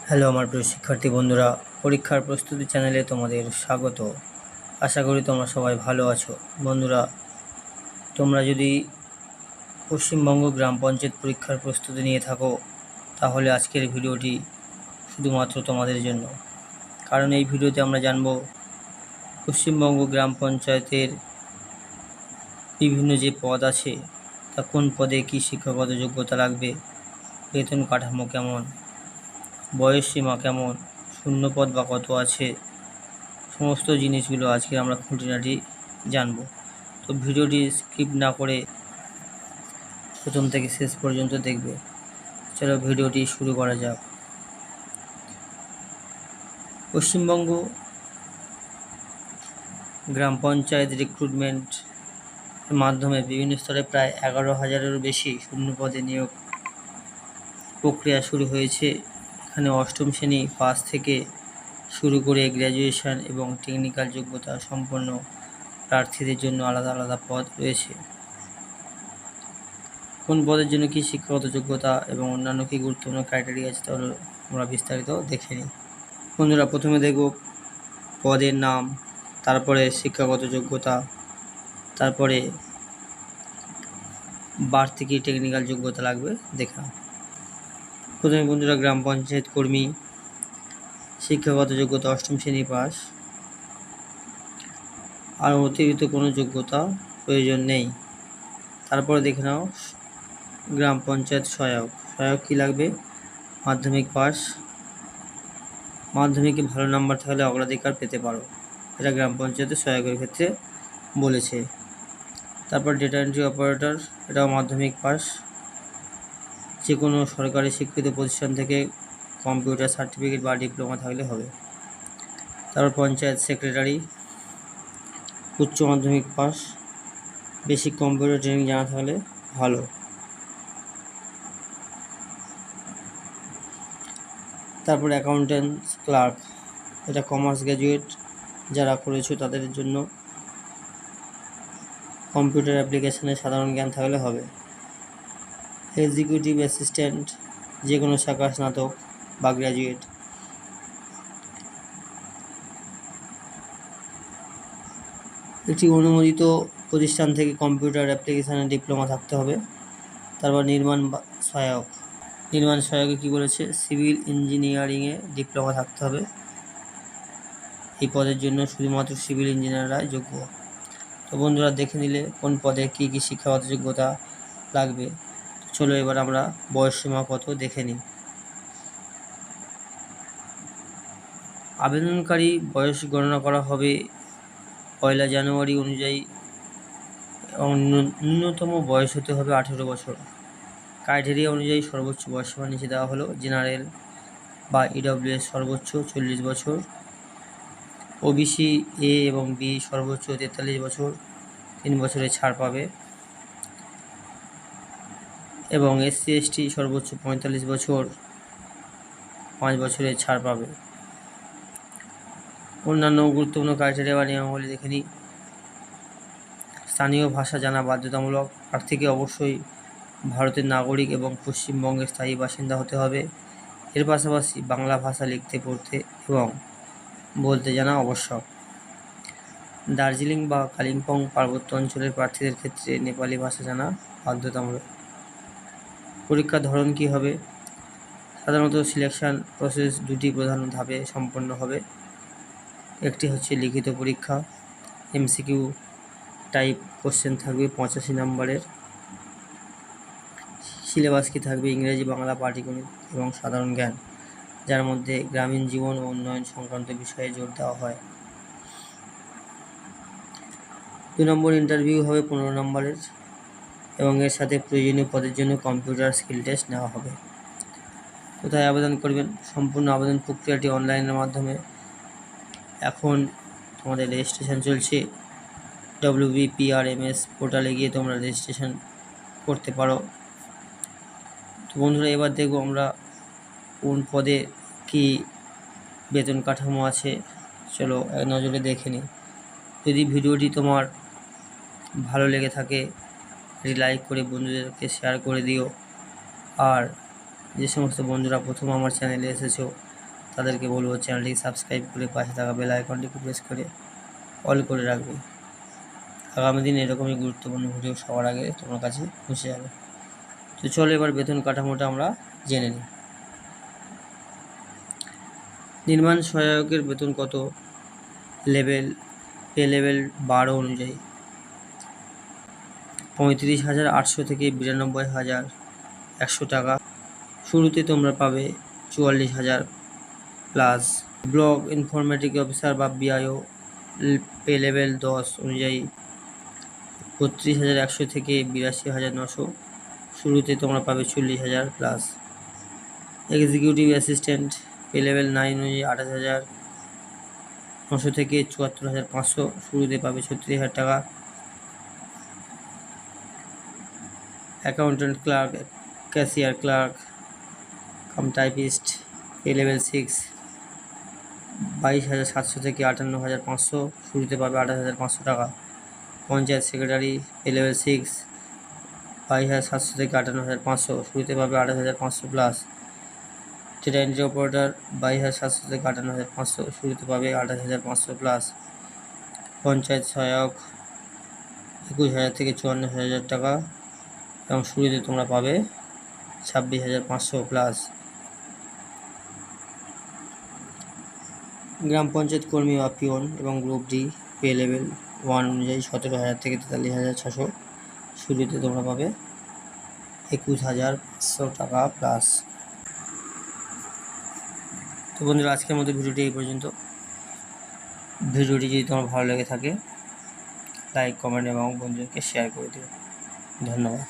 Hello আমার প্রিয় শিক্ষার্থী বন্ধুরা, পরীক্ষার প্রস্তুতি চ্যানেলে তোমাদের স্বাগত। আশা করি তোমরা সবাই ভালো আছো। বন্ধুরা, তোমরা যদি পশ্চিমবঙ্গ গ্রাম পঞ্চায়েত পরীক্ষার প্রস্তুতি নিয়ে থাকো তাহলে আজকের ভিডিওটি শুধুমাত্র তোমাদের জন্য। কারণ এই ভিডিওতে আমরা জানব পশ্চিমবঙ্গ গ্রাম পঞ্চায়েতের বিভিন্ন যে পদ আছে তা কোন পদে কী শিক্ষাগত যোগ্যতা লাগবে, বেতন কাঠামো কেমন, বয়সসীমা কেমন, শূন্যপদ বা কত আছে, সমস্ত জিনিসগুলো আজকে আমরা খুঁটিনাটি জানব। তো ভিডিওটি স্কিপ না করে প্রথম থেকে শেষ পর্যন্ত দেখবে। চলো ভিডিওটি শুরু করা যাক। পশ্চিমবঙ্গ গ্রাম পঞ্চায়েত রিক্রুটমেন্ট মাধ্যমে বিভিন্ন স্তরে প্রায় 11,000-এরও বেশি শূন্যপদে নিয়োগ প্রক্রিয়া শুরু হয়েছে। এখানে অষ্টম শ্রেণী পাস থেকে শুরু করে গ্র্যাজুয়েশন এবং টেকনিক্যাল যোগ্যতা সম্পন্ন প্রার্থীদের জন্য আলাদা আলাদা পদ রয়েছে। কোন পদের জন্য কী শিক্ষাগত যোগ্যতা এবং অন্যান্য কী গুরুত্বপূর্ণ ক্রাইটেরিয়া আছে তাহলে আমরা বিস্তারিত দেখে নিই। বন্ধুরা, প্রথমে দেখব পদের নাম, তারপরে শিক্ষাগত যোগ্যতা, তারপরে বাড়তি কী টেকনিক্যাল যোগ্যতা লাগবে দেখে নাও। প্রথমে বন্ধুরা, গ্রাম পঞ্চায়েত কর্মী, শিক্ষাগত যোগ্যতা অষ্টম শ্রেণী পাস, আর অতিরিক্ত কোনো যোগ্যতা প্রয়োজন নেই। তারপরে দেখে নাও গ্রাম পঞ্চায়েত সহায়ক। সহায়ক কী লাগবে? মাধ্যমিক পাস, মাধ্যমিকে ভালো নাম্বার থাকলে অগ্রাধিকার পেতে পারো, এটা গ্রাম পঞ্চায়েতের সহায়কের ক্ষেত্রে বলেছে। তারপর ডেটা এন্ট্রি অপারেটর, এটাও মাধ্যমিক পাস, যে কোনো সরকারি স্বীকৃত প্রতিষ্ঠান থেকে কম্পিউটার সার্টিফিকেট বা ডিপ্লোমা থাকলে হবে। তারপর পঞ্চায়েত সেক্রেটারি, উচ্চ মাধ্যমিক পাস, বেসিক কম্পিউটার ট্রেনিং জানা থাকলে ভালো। তারপর অ্যাকাউন্ট্যান্ট ক্লার্ক, এটা কমার্স গ্র্যাজুয়েট যারা করেছো তাদের জন্য কম্পিউটার অ্যাপ্লিকেশনের সাধারণ জ্ঞান থাকলে হবে। এক্সিকিউটিভ অ্যাসিস্ট্যান্ট, যে কোনো শাখার স্নাতক বা গ্র্যাজুয়েট। একটি অনুমোদিত প্রতিষ্ঠান থেকে কম্পিউটার অ্যাপ্লিকেশনের ডিপ্লোমা থাকতে হবে। তারপর নির্মাণ সহায়ক, নির্মাণ সহায়কে কী বলেছে? সিভিল ইঞ্জিনিয়ারিংয়ে ডিপ্লোমা থাকতে হবে। এই পদের জন্য শুধুমাত্র সিভিল ইঞ্জিনিয়াররা যোগ্য। তো বন্ধুরা, দেখে নিলে কোন পদে কী কী শিক্ষাগত যোগ্যতা লাগবে। চলো এবার আমরা বয়সসীমা কত দেখে নিই। আবেদনকারী বয়স গণনা করা হবে 1 জানুয়ারি অনুযায়ী এবং ন্যূনতম বয়স হতে হবে 18 বছর। ক্রাইটেরিয়া অনুযায়ী সর্বোচ্চ বয়সসীমা নিচে দেওয়া হলো। জেনারেল বা ইডব্লিউএস সর্বোচ্চ 40 বছর, ওবিসি এ এবং বি সর্বোচ্চ 43 বছর, 3 বছরের ছাড় পাবে, এবং এসসি এসটি সর্বোচ্চ 45 বছর, 5 বছরের ছাড় পাবে। অন্যান্য গুরুত্বপূর্ণ ক্রাইটেরিয়া বা নিয়মাবলী দেখে নিই। স্থানীয় ভাষা জানা বাধ্যতামূলক। প্রার্থীকে অবশ্যই ভারতের নাগরিক এবং পশ্চিমবঙ্গের স্থায়ী বাসিন্দা হতে হবে। এর পাশাপাশি বাংলা ভাষা লিখতে, পড়তে এবং বলতে জানা আবশ্যক। দার্জিলিং বা কালিম্পং পার্বত্য অঞ্চলের প্রার্থীদের ক্ষেত্রে নেপালি ভাষা জানা বাধ্যতামূলক। পরীক্ষার ধরন কী হবে? সাধারণত সিলেকশন প্রসেস দুটি প্রধান ধাপে সম্পন্ন হবে। একটি হচ্ছে লিখিত পরীক্ষা, এমসিকিউ টাইপ কোশ্চেন থাকবে 85 নম্বরের। সিলেবাস কী থাকবে? ইংরেজি, বাংলা, পাটিগণিত এবং সাধারণ জ্ঞান, যার মধ্যে গ্রামীণ জীবন ও উন্নয়ন সংক্রান্ত বিষয়ে জোর দেওয়া হয়। 2 নম্বর ইন্টারভিউ হবে 15 নম্বরের এবং এর সাথে প্রয়োজনীয় পদের জন্য কম্পিউটার স্কিল টেস্ট নেওয়া হবে। কোথায় আবেদন করবেন? সম্পূর্ণ আবেদন প্রক্রিয়াটি অনলাইনের মাধ্যমে। এখন তোমাদের রেজিস্ট্রেশন চলছে। WBPRMS পোর্টালে গিয়ে তোমরা রেজিস্ট্রেশন করতে পারো। তো বন্ধুরা, এবার দেখব আমরা কোন পদে কি বেতন কাঠামো আছে। চলো এক নজরে দেখে নিই। যদি ভিডিওটি তোমার ভালো লেগে থাকে এটি লাইক করে বন্ধুদেরকে শেয়ার করে দিও। আর যে সমস্ত বন্ধুরা প্রথম আমার চ্যানেলে এসেছো তাদেরকে বলবো চ্যানেলটি সাবস্ক্রাইব করে পাশে থাকা বেল আইকনটিকে প্রেস করে অল করে রাখবে। আগামী দিন এরকমই গুরুত্বপূর্ণ ভিডিও সবার আগে তোমার কাছে পৌঁছে যাবে। তো চলো এবার বেতন কাঠামোটা আমরা জেনে নিই। নির্মাণ সহায়কের বেতন কত? পে লেভেল 12 অনুযায়ী 35,800 থেকে 92,100 টাকা। শুরুতে তোমরা পাবে 44,000 প্লাস। ব্লক ইনফরমেটিক অফিসার বা বিআইও পে লেভেল 10 অনুযায়ী 32,100 থেকে 82,900। শুরুতে তোমরা পাবে 40,000 plus. Executive assistant pay level 9 অনুযায়ী 28,900 থেকে 74,500। শুরুতে পাবে 36,000 টাকা। Accountant clerk, cashier clerk cum typist pay level 6 22,700 থেকে 58,500। শুরুতে পাবে 28,500 টাকা। পঞ্চায়েত সেক্রেটারি পে লেভেল 6 22,700 থেকে 58,500। শুরুতে পাবে 28,500 প্লাস। ডেটা এন্ট্রি অপারেটর 22,700 থেকে 58,500। শুরুতে পাবে 28,500 প্লাস। পঞ্চায়েত সহায়ক 21,000 থেকে 54,000 টাকা এবং শুরুতে তোমরা পাবে 26,500 প্লাস। গ্রাম পঞ্চায়েত কর্মী বা পিওন এবং গ্রুপ ডি পে লেভেল 1 অনুযায়ী 17,000 থেকে 43,600। শুরুতে তোমরা পাবে 21,500 টাকা প্লাস। তো বন্ধুরা, আজকের মতো ভিডিওটি এই পর্যন্ত। ভিডিওটি যদি তোমার ভালো লেগে থাকে লাইক, কমেন্ট এবং বন্ধুদেরকে শেয়ার করে দিও। ধন্যবাদ।